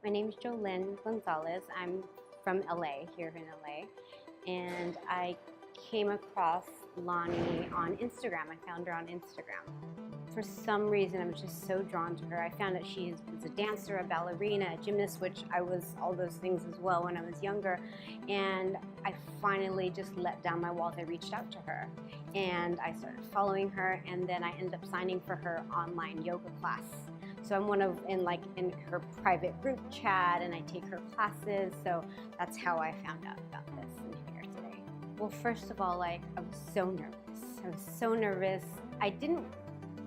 My name is Jolynn Gonzalez. I'm from LA, here in LA, and I came across Lani on Instagram. I found her on Instagram. For some reason, I was just so drawn to her. I found that she was a dancer, a ballerina, a gymnast, which I was all those things as well when I was younger. And I finally just let down my walls. I reached out to her and I started following her, and then I ended up signing for her online yoga class. So I'm in her private group chat, and I take her classes. So that's how I found out about this and here today. Well, first of all, I was so nervous. I was so nervous. I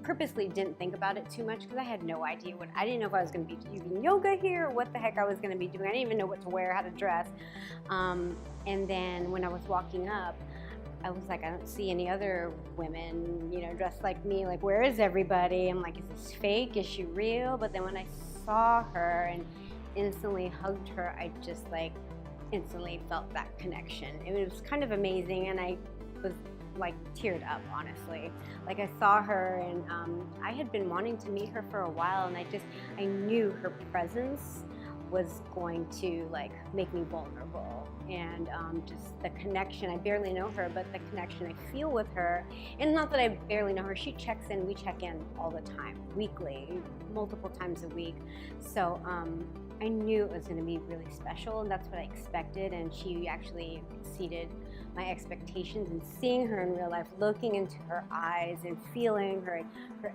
purposely didn't think about it too much because I had no idea I didn't know if I was going to be using yoga here or what the heck I was going to be doing. I didn't even know what to wear, how to dress. And then when I was walking up, I was like, I don't see any other women, dressed like me. Like, where is everybody? I'm like, is this fake? Is she real? But then when I saw her and instantly hugged her, I just instantly felt that connection. It was kind of amazing, and I was teared up, honestly. I saw her, and I had been wanting to meet her for a while, and I knew her presence was going to make me vulnerable, and just the connection. I barely know her, but the connection I feel with her, and not that I barely know her, she checks in, we check in all the time, weekly, multiple times a week. So I knew it was going to be really special, and that's what I expected, and she actually exceeded my expectations. And seeing her in real life, looking into her eyes and feeling her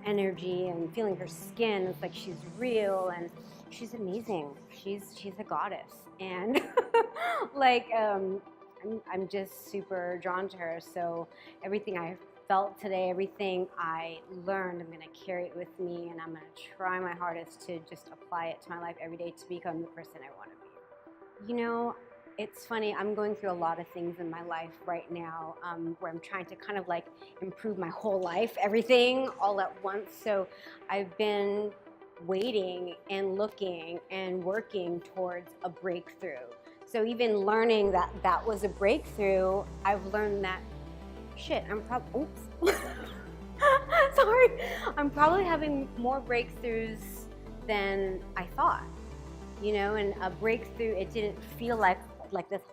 energy and feeling her skin, it's like she's real, and she's amazing. She's a goddess, and I'm just super drawn to her. So everything I felt today, everything I learned, I'm going to carry it with me, and I'm going to try my hardest to just apply it to my life every day to become the person I want to be. It's funny, I'm going through a lot of things in my life right now, where I'm trying to kind of improve my whole life, everything all at once. So I've been waiting and looking and working towards a breakthrough. So even learning that that was a breakthrough, I've learned that sorry, I'm probably having more breakthroughs than I thought, and a breakthrough, it didn't feel like this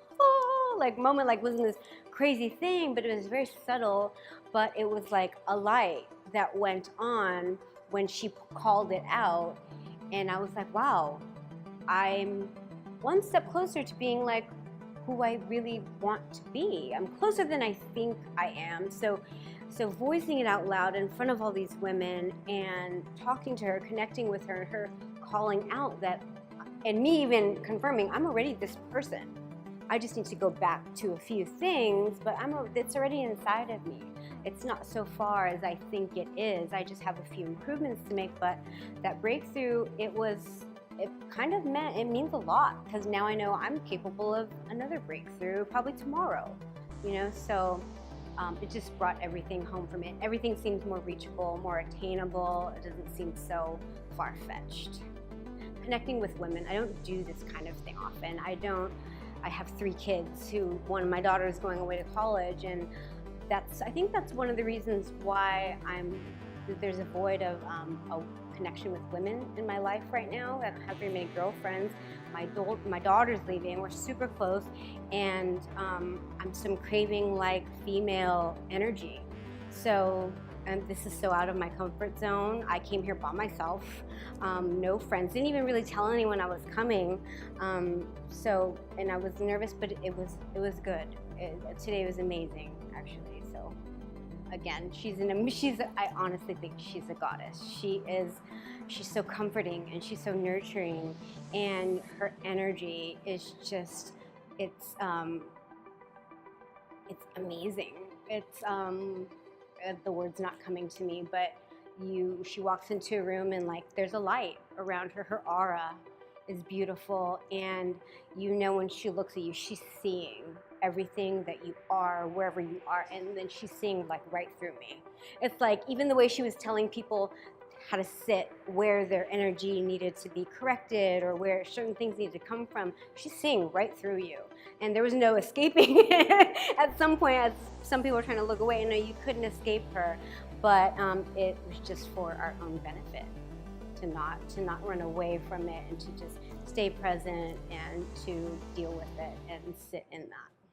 moment, wasn't this crazy thing, but it was very subtle. But it was like a light that went on when she called it out, and I was like, wow, I'm one step closer to being who I really want to be. I'm closer than I think I am. So voicing it out loud in front of all these women and talking to her, connecting with her, and her calling out that, and me even confirming, I'm already this person. I just need to go back to a few things, but it's already inside of me. It's not so far as I think it is. I just have a few improvements to make, but that breakthrough, it means a lot, because now I know I'm capable of another breakthrough, probably tomorrow, so it just brought everything home from it. Everything seems more reachable, more attainable. It doesn't seem so far-fetched. Connecting with women, I don't do this kind of thing often. I have 3 kids one of my daughters is going away to college, and I think that's one of the reasons why there's a void of a connection with women in my life right now. I don't have very many girlfriends. My daughter's leaving, we're super close, and I'm craving female energy. So, and this is so out of my comfort zone. I came here by myself, no friends, didn't even really tell anyone I was coming. And I was nervous, but it was good. Today was amazing, actually. So again, I honestly think she's a goddess. She's so comforting, and she's so nurturing, and her energy is just, it's amazing. The word's not coming to me, but she walks into a room, and there's a light around her. Her aura is beautiful, and when she looks at you, she's seeing everything that you are, wherever you are, and then she's seeing right through me. It's even the way she was telling people how to sit, where their energy needed to be corrected, or where certain things needed to come from, she's seeing right through you. And there was no escaping it. At some point, as some people were trying to look away, and no, you couldn't escape her, but it was just for our own benefit, to not run away from it, and to just stay present and to deal with it and sit in that.